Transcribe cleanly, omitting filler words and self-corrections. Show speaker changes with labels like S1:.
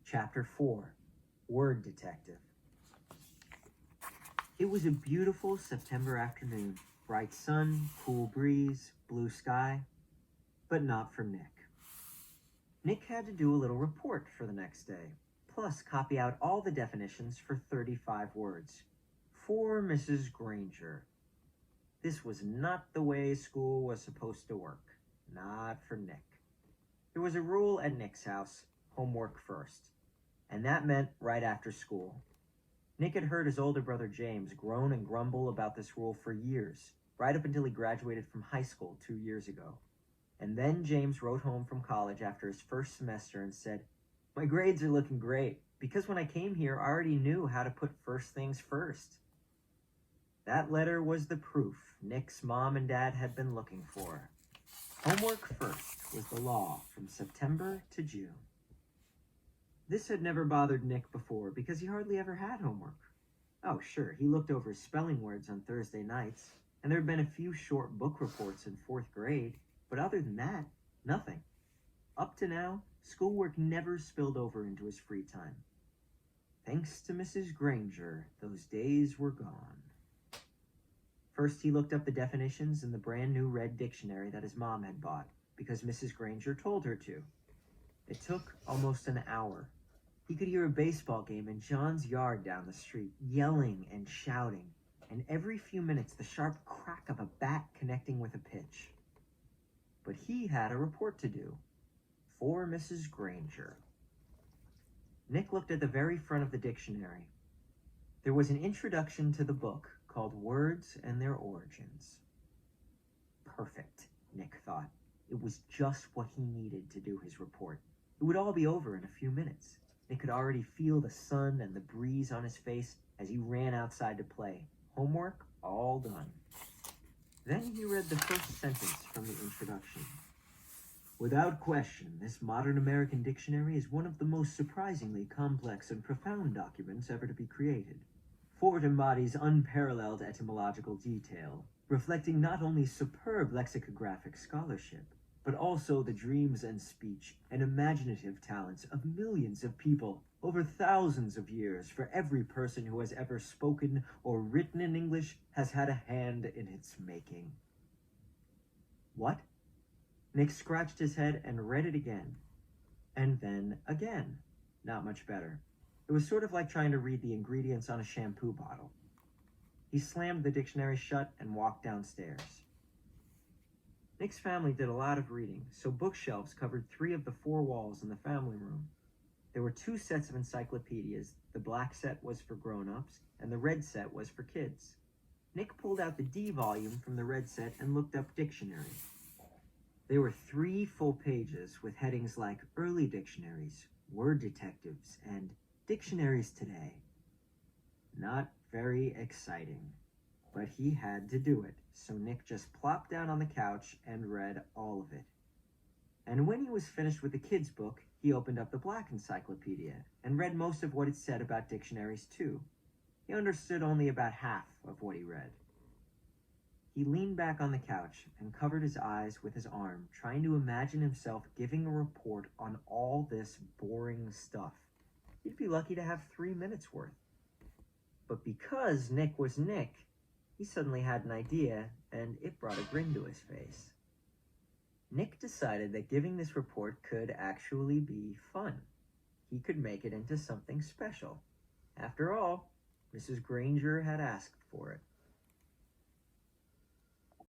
S1: Chapter 4, Word Detective. It was a beautiful September afternoon. Bright sun, cool breeze, blue sky, but not for Nick. Nick had to do a little report for the next day, plus copy out all the definitions for 35 words. For Mrs. Granger. This was not the way school was supposed to work. Not for Nick. There was a rule at Nick's house, homework first. And that meant right after school. Nick had heard his older brother James groan and grumble about this rule for years, right up until he graduated from high school 2 years ago. And then James wrote home from college after his first semester and said, "My grades are looking great, because when I came here, I already knew how to put first things first." That letter was the proof Nick's mom and dad had been looking for. Homework first was the law from September to June. This had never bothered Nick before because he hardly ever had homework. Oh, sure, he looked over his spelling words on Thursday nights, and there had been a few short book reports in 4th grade, but other than that, nothing. Up to now, schoolwork never spilled over into his free time. Thanks to Mrs. Granger, those days were gone. First, he looked up the definitions in the brand new red dictionary that his mom had bought, because Mrs. Granger told her to. It took almost an hour. He could hear a baseball game in John's yard down the street, yelling and shouting, and every few minutes the sharp crack of a bat connecting with a pitch. But he had a report to do. For Mrs. Granger. Nick looked at the very front of the dictionary. There was an introduction to the book called Words and Their Origins. Perfect, Nick thought. It was just what he needed to do his report. It would all be over in a few minutes. Nick could already feel the sun and the breeze on his face as he ran outside to play. Homework all done. Then he read the first sentence from the introduction. Without question, this modern American dictionary is one of the most surprisingly complex and profound documents ever to be created. For it embodies unparalleled etymological detail, reflecting not only superb lexicographic scholarship, but also the dreams and speech and imaginative talents of millions of people over thousands of years, for every person who has ever spoken or written in English has had a hand in its making. What? Nick scratched his head and read it again. And then again. Not much better. It was sort of like trying to read the ingredients on a shampoo bottle. He slammed the dictionary shut and walked downstairs. Nick's family did a lot of reading, so bookshelves covered 3 of the 4 walls in the family room. There were 2 sets of encyclopedias. The black set was for grown-ups, and the red set was for kids. Nick pulled out the D volume from the red set and looked up dictionary. There were 3 full pages with headings like Early Dictionaries, Word Detectives, and Dictionaries Today. Not very exciting. But he had to do it, so Nick just plopped down on the couch and read all of it. And when he was finished with the kids' book, he opened up the black encyclopedia and read most of what it said about dictionaries too. He understood only about half of what he read. He leaned back on the couch and covered his eyes with his arm, trying to imagine himself giving a report on all this boring stuff. He'd be lucky to have 3 minutes worth. But because Nick was Nick, he suddenly had an idea, and it brought a grin to his face. Nick decided that giving this report could actually be fun. He could make it into something special. After all, Mrs. Granger had asked for it.